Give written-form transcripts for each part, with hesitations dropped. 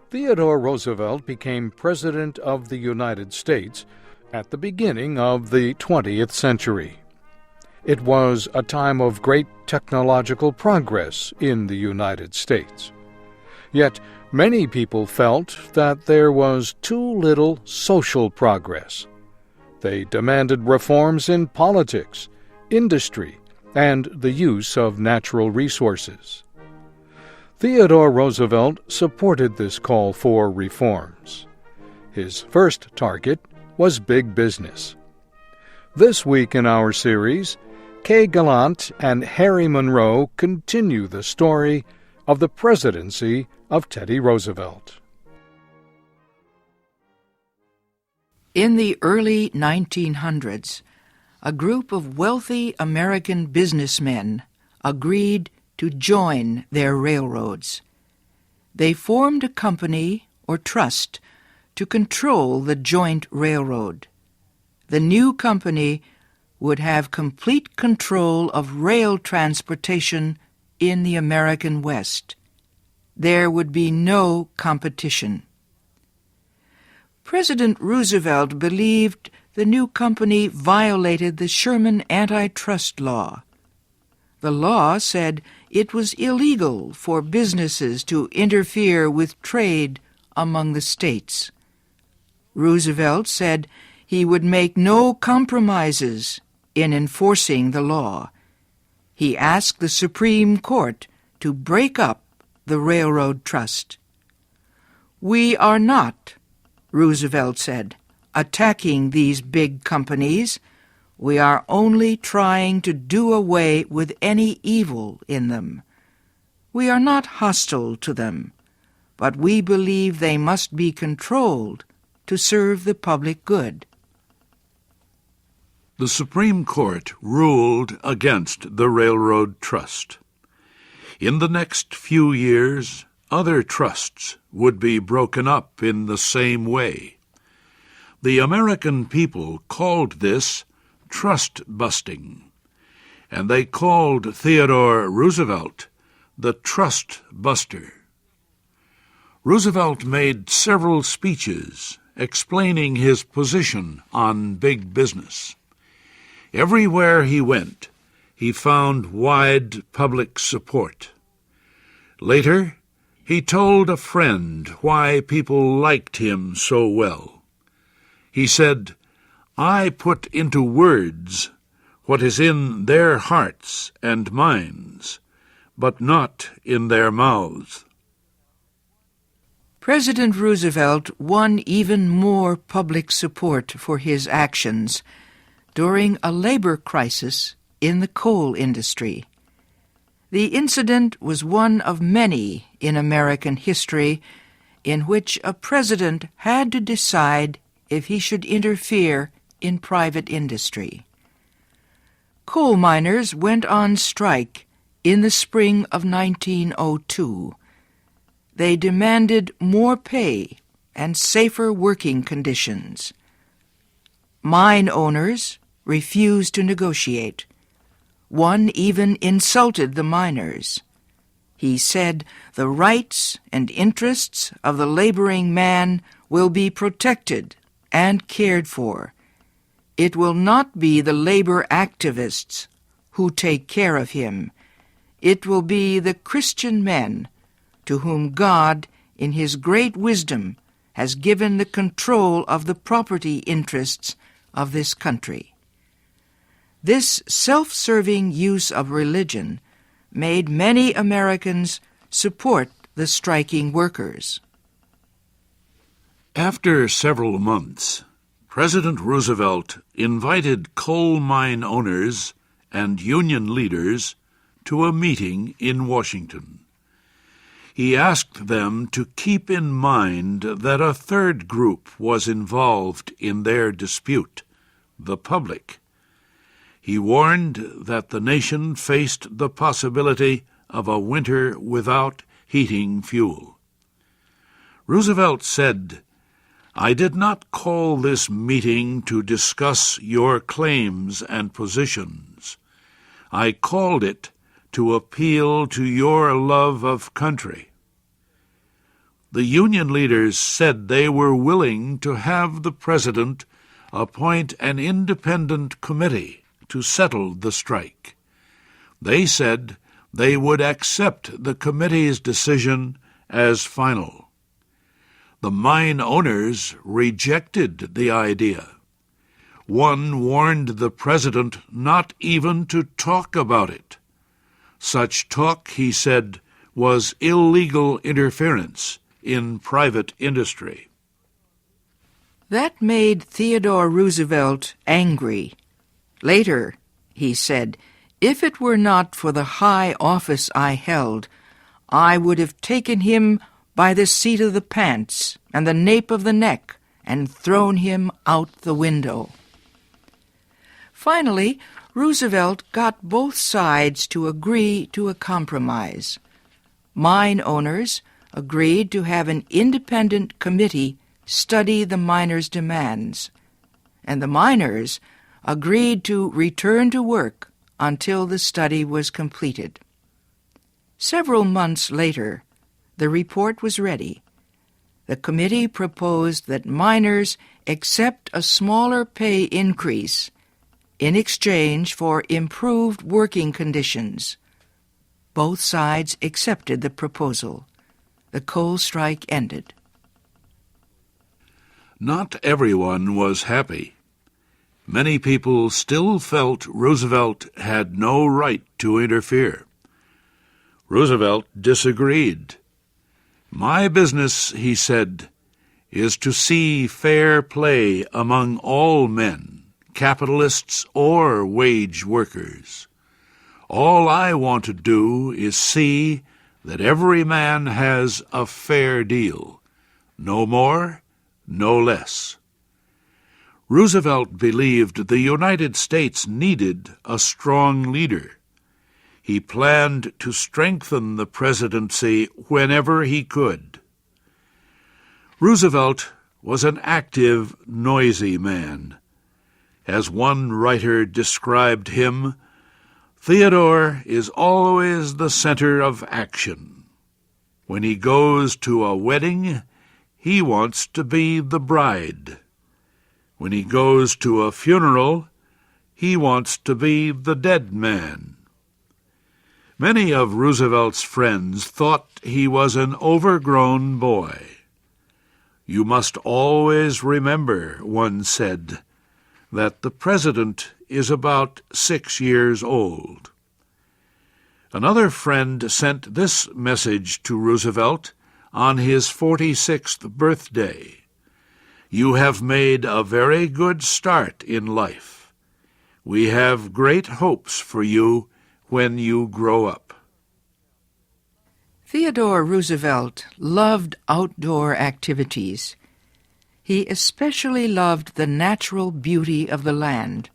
Theodore Roosevelt became President of the United States at the beginning of the 20th century. It was a time of great technological progress in the United States. Yet many people felt that there was too little social progress. They demanded reforms in politics, industry, and the use of natural resources. Theodore Roosevelt supported this call for reforms. His first target was big business. This week in our series, Kay Gallant and Harry Monroe continue the story of the presidency of Teddy Roosevelt. In the early 1900s, a group of wealthy American businessmen agreed to join their railroads. They formed a company or trust to control the joint railroad. The new company would have complete control of rail transportation in the American West. There would be no competition. President Roosevelt believed the new company violated the Sherman antitrust law. The law said it was illegal for businesses to interfere with trade among the states. Roosevelt said he would make no compromises in enforcing the law. He asked the Supreme Court to break up the railroad trust. "We are not," Roosevelt said, "attacking these big companies. We are only trying to do away with any evil in them. We are not hostile to them, but we believe they must be controlled to serve the public good." The Supreme Court ruled against the railroad trust. In the next few years, other trusts would be broken up in the same way. The American people called this trust-busting, and they called Theodore Roosevelt the trust buster. Roosevelt made several speeches explaining his position on big business. Everywhere he went, he found wide public support. Later, he told a friend why people liked him so well. He said, "I put into words what is in their hearts and minds, but not in their mouths." President Roosevelt won even more public support for his actions during a labor crisis in the coal industry. The incident was one of many in American history in which a president had to decide if he should interfere in private industry. Coal miners went on strike in the spring of 1902. They demanded more pay and safer working conditions. Mine owners refused to negotiate. One even insulted the miners. He said the rights and interests of the laboring man will be protected and cared for. It will not be the labor activists who take care of him. It will be the Christian men to whom God, in His great wisdom, has given the control of the property interests of this country. This self-serving use of religion made many Americans support the striking workers. After several months, President Roosevelt invited coal mine owners and union leaders to a meeting in Washington. He asked them to keep in mind that a third group was involved in their dispute, the public. He warned that the nation faced the possibility of a winter without heating fuel. Roosevelt said, I did not call this meeting to discuss your claims and positions. I called it to appeal to your love of country. The union leaders said they were willing to have the president appoint an independent committee to settle the strike. They said they would accept the committee's decision as final. The mine owners rejected the idea. One warned the president not even to talk about it. Such talk, he said, was illegal interference in private industry. That made Theodore Roosevelt angry. Later, he said, "If it were not for the high office I held, I would have taken him by the seat of the pants and the nape of the neck and thrown him out the window." Finally, Roosevelt got both sides to agree to a compromise. Mine owners agreed to have an independent committee study the miners' demands, and the miners agreed to return to work until the study was completed. Several months later, the report was ready. The committee proposed that miners accept a smaller pay increase in exchange for improved working conditions. Both sides accepted the proposal. The coal strike ended. Not everyone was happy. Many people still felt Roosevelt had no right to interfere. Roosevelt disagreed. "My business," he said, "is to see fair play among all men, capitalists or wage workers. All I want to do is see that every man has a fair deal, no more, no less." Roosevelt believed the United States needed a strong leader. He planned to strengthen the presidency whenever he could. Roosevelt was an active, noisy man. As one writer described him, "Theodore is always the center of action. When he goes to a wedding, he wants to be the bride. When he goes to a funeral, he wants to be the dead man." Many of Roosevelt's friends thought he was an overgrown boy. "You must always remember," one said, "that the president is about 6 years old." Another friend sent this message to Roosevelt on his 46th birthday: "You have made a very good start in life. We have great hopes for you when you grow up." Theodore Roosevelt loved outdoor activities. He especially loved the natural beauty of the land.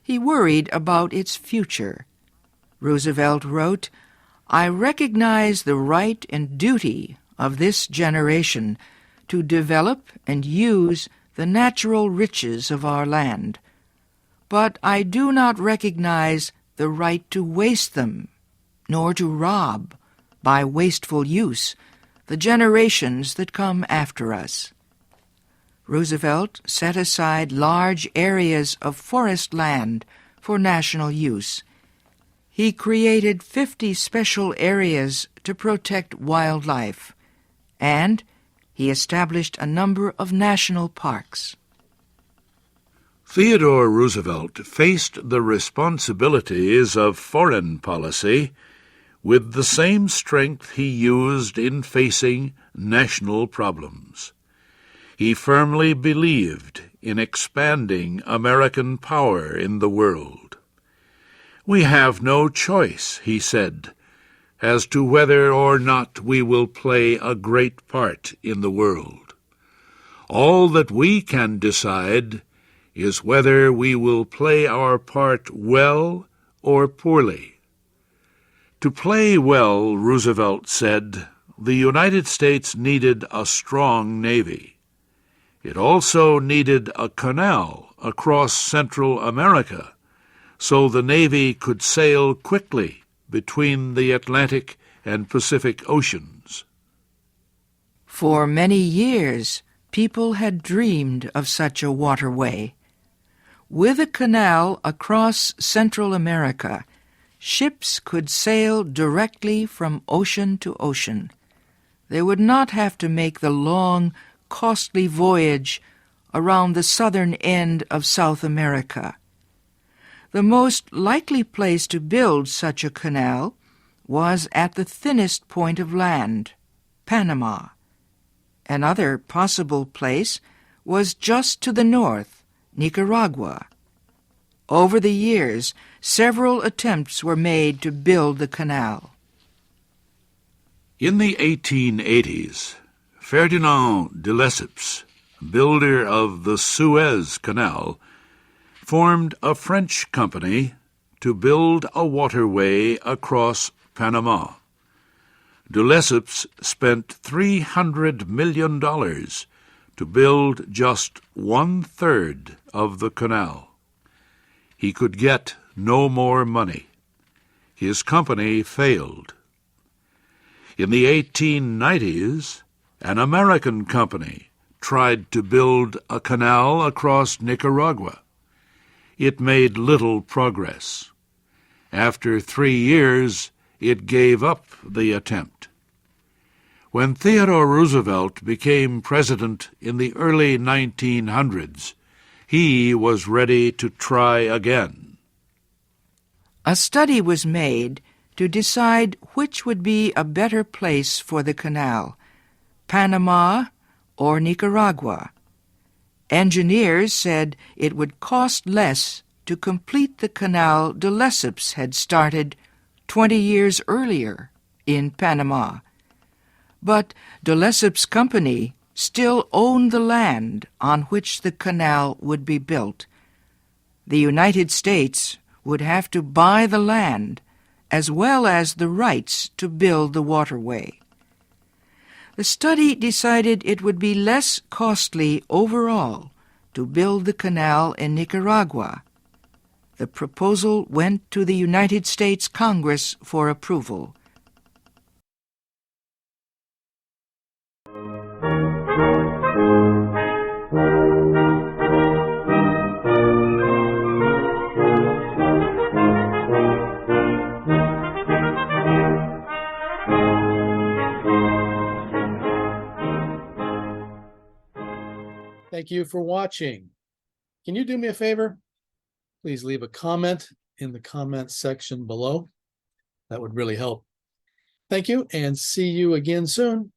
He worried about its future. Roosevelt wrote, "I recognize the right and duty of this generation to develop and use the natural riches of our land, but I do not recognize the right to waste them, nor to rob, by wasteful use, the generations that come after us." Roosevelt set aside large areas of forest land for national use. He created 50 special areas to protect wildlife, and he established a number of national parks. Theodore Roosevelt faced the responsibilities of foreign policy with the same strength he used in facing national problems. He firmly believed in expanding American power in the world. "We have no choice," he said, "as to whether or not we will play a great part in the world. All that we can decide is whether we will play our part well or poorly." To play well, Roosevelt said, the United States needed a strong navy. It also needed a canal across Central America so the Navy could sail quickly between the Atlantic and Pacific Oceans. For many years, people had dreamed of such a waterway. With a canal across Central America, ships could sail directly from ocean to ocean. They would not have to make the long, costly voyage around the southern end of South America. The most likely place to build such a canal was at the thinnest point of land, Panama. Another possible place was just to the north, Nicaragua. Over the years, several attempts were made to build the canal. In the 1880s, Ferdinand de Lesseps, builder of the Suez Canal, formed a French company to build a waterway across Panama. De Lesseps spent $300 million to build just 1/3 of the canal. He could get no more money. His company failed. In the 1890s, an American company tried to build a canal across Nicaragua. It made little progress. After 3 years, it gave up the attempt. When Theodore Roosevelt became president in the early 1900s, he was ready to try again. A study was made to decide which would be a better place for the canal, Panama or Nicaragua. Engineers said it would cost less to complete the canal de Lesseps had started 20 years earlier in Panama. But de Lesseps' company still owned the land on which the canal would be built. The United States would have to buy the land as well as the rights to build the waterway. The study decided it would be less costly overall to build the canal in Nicaragua. The proposal went to the United States Congress for approval. Thank you for watching. Can you do me a favor? Please leave a comment in the comments section below. That would really help. Thank you, and see you again soon.